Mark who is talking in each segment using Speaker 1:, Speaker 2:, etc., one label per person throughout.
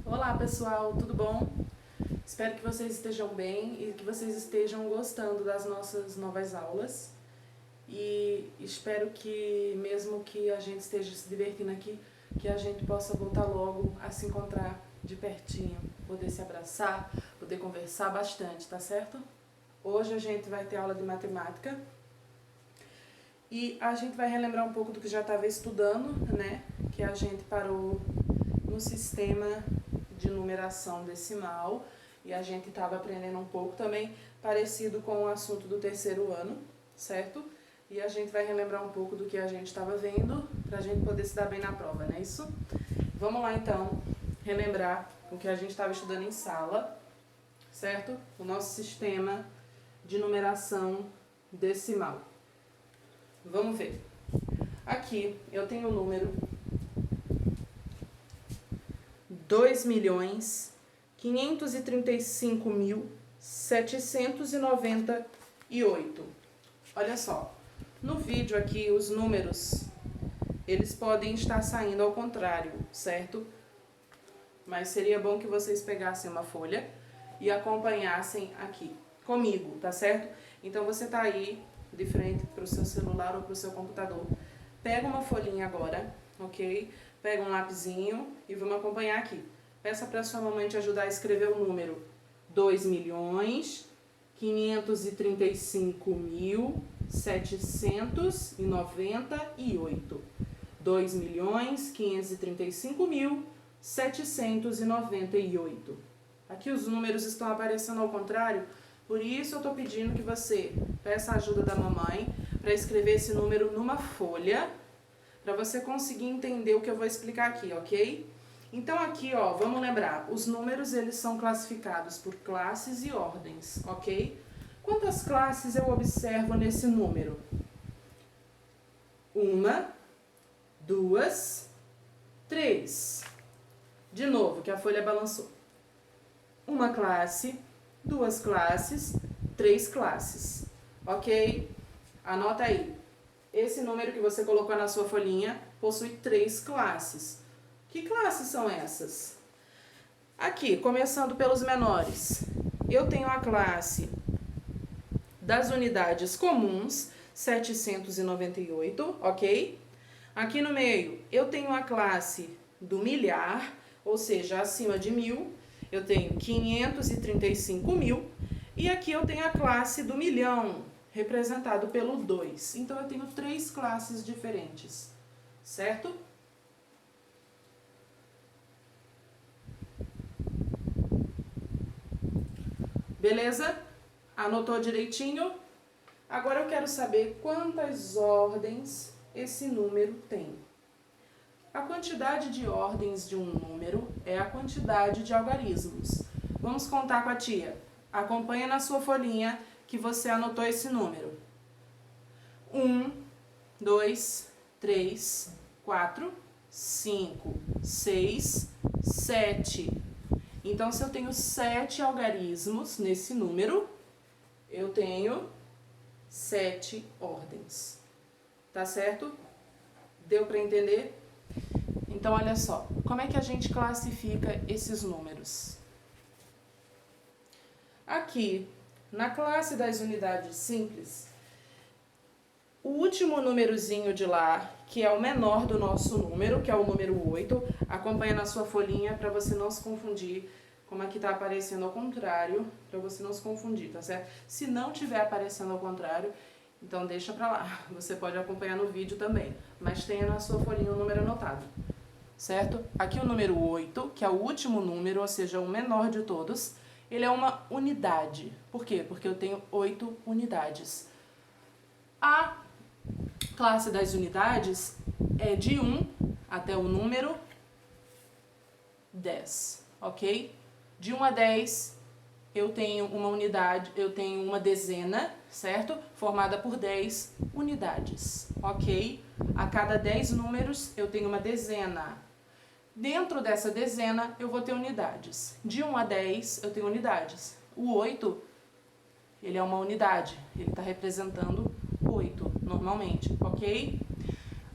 Speaker 1: Olá pessoal, tudo bom? Espero que vocês estejam bem e que vocês estejam gostando das nossas novas aulas. E espero que, mesmo que a gente esteja se divertindo aqui, que a gente possa voltar logo a se encontrar de pertinho, poder se abraçar, poder conversar bastante, tá certo? Hoje a gente vai ter aula de matemática e a gente vai relembrar um pouco do que já estava estudando, né? Que a gente parou no sistema de numeração decimal e a gente estava aprendendo um pouco também parecido com o assunto do terceiro ano, certo? E a gente vai relembrar um pouco do que a gente estava vendo para a gente poder se dar bem na prova, não é isso? Vamos lá então relembrar o que a gente estava estudando em sala, certo? O nosso sistema de numeração decimal. Vamos ver. Aqui eu tenho o número 2.535.798. Olha só, no vídeo aqui os números, eles podem estar saindo ao contrário, certo? Mas seria bom que vocês pegassem uma folha e acompanhassem aqui comigo, tá certo? Então você tá aí de frente para o seu celular ou para o seu computador. Pega uma folhinha agora, ok? Pega um lapisinho e vamos acompanhar aqui. Peça para sua mamãe te ajudar a escrever o número 2.535.798. 2.535.798. Aqui os números estão aparecendo ao contrário, por isso eu estou pedindo que você peça a ajuda da mamãe para escrever esse número numa folha, para você conseguir entender o que eu vou explicar aqui, ok? Então aqui, ó, vamos lembrar, os números eles são classificados por classes e ordens, ok? Quantas classes eu observo nesse número? 1, 2, 3. De novo, que a folha balançou. Uma classe, 2 classes, 3 classes, ok? Anota aí. Esse número que você colocou na sua folhinha possui 3 classes. Que classes são essas? Aqui, começando pelos menores, eu tenho a classe das unidades comuns, 798, ok? Aqui no meio, eu tenho a classe do milhar, ou seja, acima de 1.000, eu tenho 535.000, e aqui eu tenho a classe do milhão, representado pelo 2. Então, eu tenho 3 classes diferentes, certo? Beleza? Anotou direitinho? Agora eu quero saber quantas ordens esse número tem. A quantidade de ordens de um número é a quantidade de algarismos. Vamos contar com a tia. Acompanha na sua folhinha que você anotou esse número. 1, 2, 3, 4, 5, 6, 7. Então, se eu tenho 7 algarismos nesse número, eu tenho 7 ordens. Tá certo? Deu para entender? Então, olha só. Como é que a gente classifica esses números? Aqui, na classe das unidades simples, o último númerozinho de lá, que é o menor do nosso número, que é o número 8, acompanha na sua folhinha para você não se confundir, como aqui está aparecendo ao contrário, para você não se confundir, tá certo? Se não tiver aparecendo ao contrário, então deixa para lá, você pode acompanhar no vídeo também, mas tenha na sua folhinha o número anotado, certo? Aqui o número 8, que é o último número, ou seja, o menor de todos, ele é uma unidade. Por quê? Porque eu tenho 8 unidades. A classe das unidades é de 1 até o número 10, ok? De 1 a 10 eu tenho uma unidade, eu tenho uma dezena, certo? Formada por 10 unidades, ok? A cada 10 números eu tenho uma dezena. Dentro dessa dezena eu vou ter unidades. De 1 a 10 eu tenho unidades. O 8, ele é uma unidade, ele está representando 8 normalmente, ok?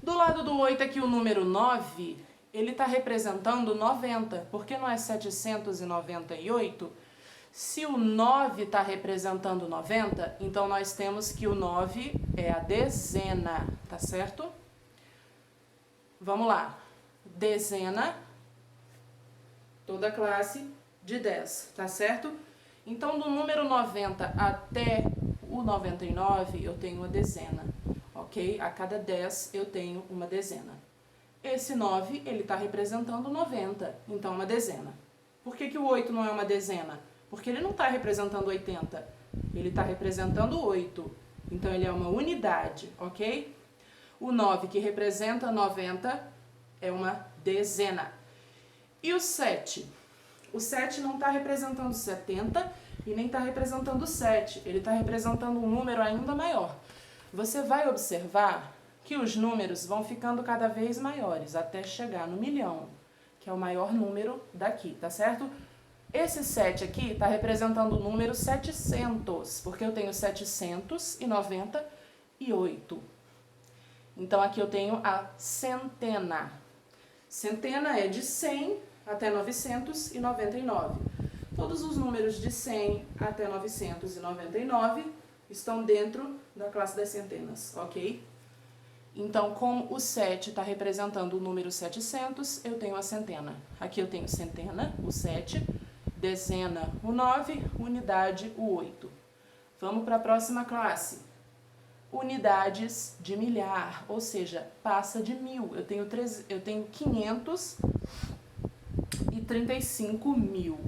Speaker 1: Do lado do 8 aqui o número 9, ele está representando 90. Por que não é 798? Se o 9 está representando 90, então nós temos que o 9 é a dezena, tá certo? Vamos lá. Dezena, toda classe de 10, tá certo? Então, do número 90 até o 99, eu tenho uma dezena, ok? A cada 10 eu tenho uma dezena. Esse 9, ele está representando 90, então uma dezena. Por que o 8 não é uma dezena? Porque ele não está representando 80, ele está representando 8. Então, ele é uma unidade, ok? O 9, que representa 90, é uma dezena. E o 7? O 7 não está representando 70 e nem está representando 7. Ele está representando um número ainda maior. Você vai observar que os números vão ficando cada vez maiores, até chegar no milhão, que é o maior número daqui, tá certo? Esse 7 aqui está representando o número 700, porque eu tenho 798. Então, aqui eu tenho a centena. Centena é de 100 até 999. Todos os números de 100 até 999 estão dentro da classe das centenas, ok? Então, como o 7 está representando o número 700, eu tenho a centena. Aqui eu tenho centena, o 7, dezena, o 9, unidade, o 8. Vamos para a próxima classe. Unidades de milhar, ou seja, passa de 1000. Eu tenho 535 mil.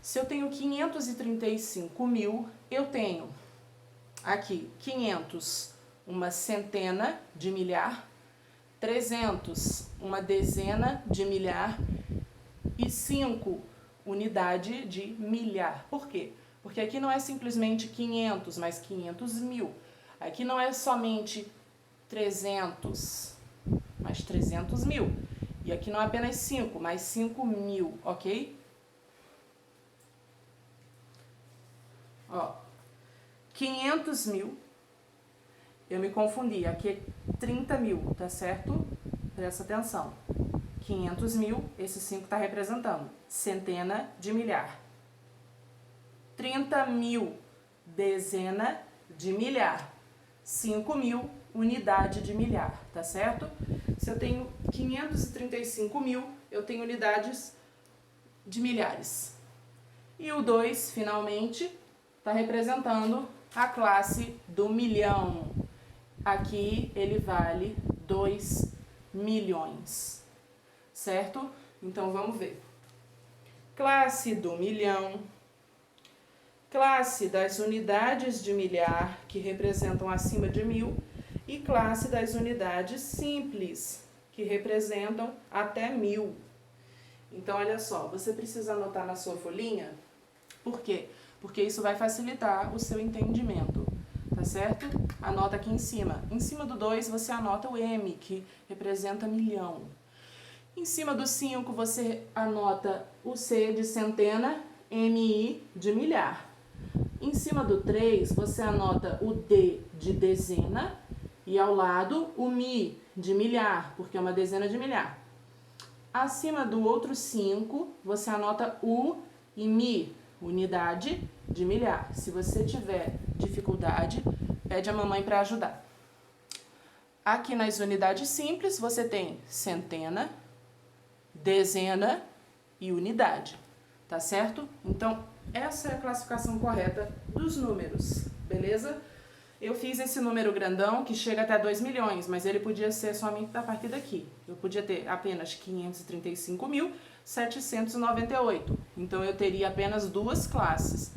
Speaker 1: Se eu tenho 535 mil, eu tenho aqui 500, uma centena de milhar, 300, uma dezena de milhar e 5, unidade de milhar. Por quê? Porque aqui não é simplesmente 500, mas 500 mil. Aqui não é somente 300, mas 300 mil. E aqui não é apenas 5, mas 5 mil, ok? Ó, 500 mil, eu me confundi, aqui é 30 mil, tá certo? Presta atenção. 500 mil, esse 5 está representando centena de milhar. 30 mil, dezena de milhar. 5 mil, unidade de milhar, tá certo? Se eu tenho 535 mil, eu tenho unidades de milhares. E o 2, finalmente, está representando a classe do milhão. Aqui ele vale 2 milhões, certo? Então vamos ver. Classe do milhão, classe das unidades de milhar, que representam acima de 1000, e classe das unidades simples, que representam até 1000. Então, olha só, você precisa anotar na sua folhinha. Por quê? Porque isso vai facilitar o seu entendimento, tá certo? Anota aqui em cima. Em cima do 2, você anota o M, que representa milhão. Em cima do 5, você anota o C de centena, MI de milhar. Em cima do 3, você anota o D de dezena e ao lado o Mi de milhar, porque é uma dezena de milhar. Acima do outro 5, você anota U e Mi, unidade de milhar. Se você tiver dificuldade, pede a mamãe para ajudar. Aqui nas unidades simples, você tem centena, dezena e unidade, tá certo? Então, essa é a classificação correta dos números, beleza? Eu fiz esse número grandão que chega até 2 milhões, mas ele podia ser somente a partir daqui. Eu podia ter apenas 535.798. Então, eu teria apenas 2 classes.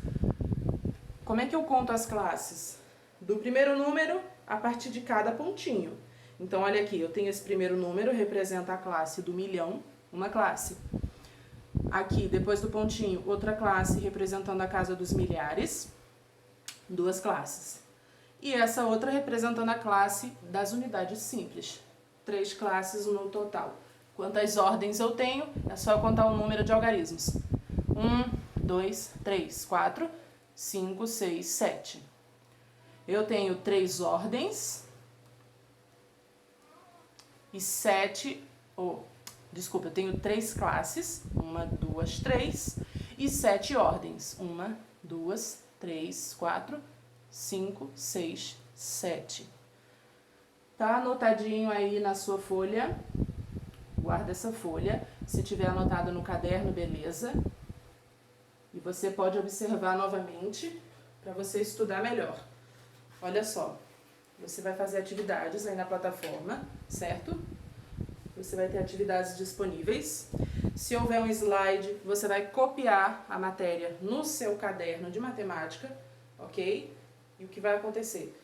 Speaker 1: Como é que eu conto as classes? Do primeiro número a partir de cada pontinho. Então, olha aqui, eu tenho esse primeiro número, representa a classe do milhão, uma classe. Aqui, depois do pontinho, outra classe representando a casa dos milhares, 2 classes. E essa outra representando a classe das unidades simples, 3 classes no total. Quantas ordens eu tenho? É só eu contar o número de algarismos. 1, 2, 3, 4, 5, 6, 7. Eu tenho 3 ordens e 7, Desculpa, eu tenho 3 classes, 1, 2, 3, e 7 ordens, 1, 2, 3, 4, 5, 6, 7. Tá anotadinho aí na sua folha, guarda essa folha, se tiver anotado no caderno, beleza. E você pode observar novamente para você estudar melhor. Olha só, você vai fazer atividades aí na plataforma, certo? Você vai ter atividades disponíveis. Se houver um slide, você vai copiar a matéria no seu caderno de matemática, ok? E o que vai acontecer?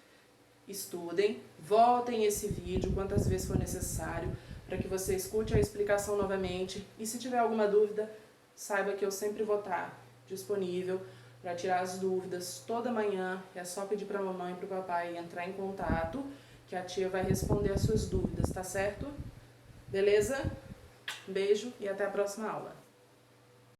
Speaker 1: Estudem, voltem esse vídeo quantas vezes for necessário, para que você escute a explicação novamente. E se tiver alguma dúvida, saiba que eu sempre vou estar disponível para tirar as dúvidas toda manhã. É só pedir para a mamãe e para o papai entrar em contato, que a tia vai responder as suas dúvidas, tá certo? Beleza? Um beijo e até a próxima aula.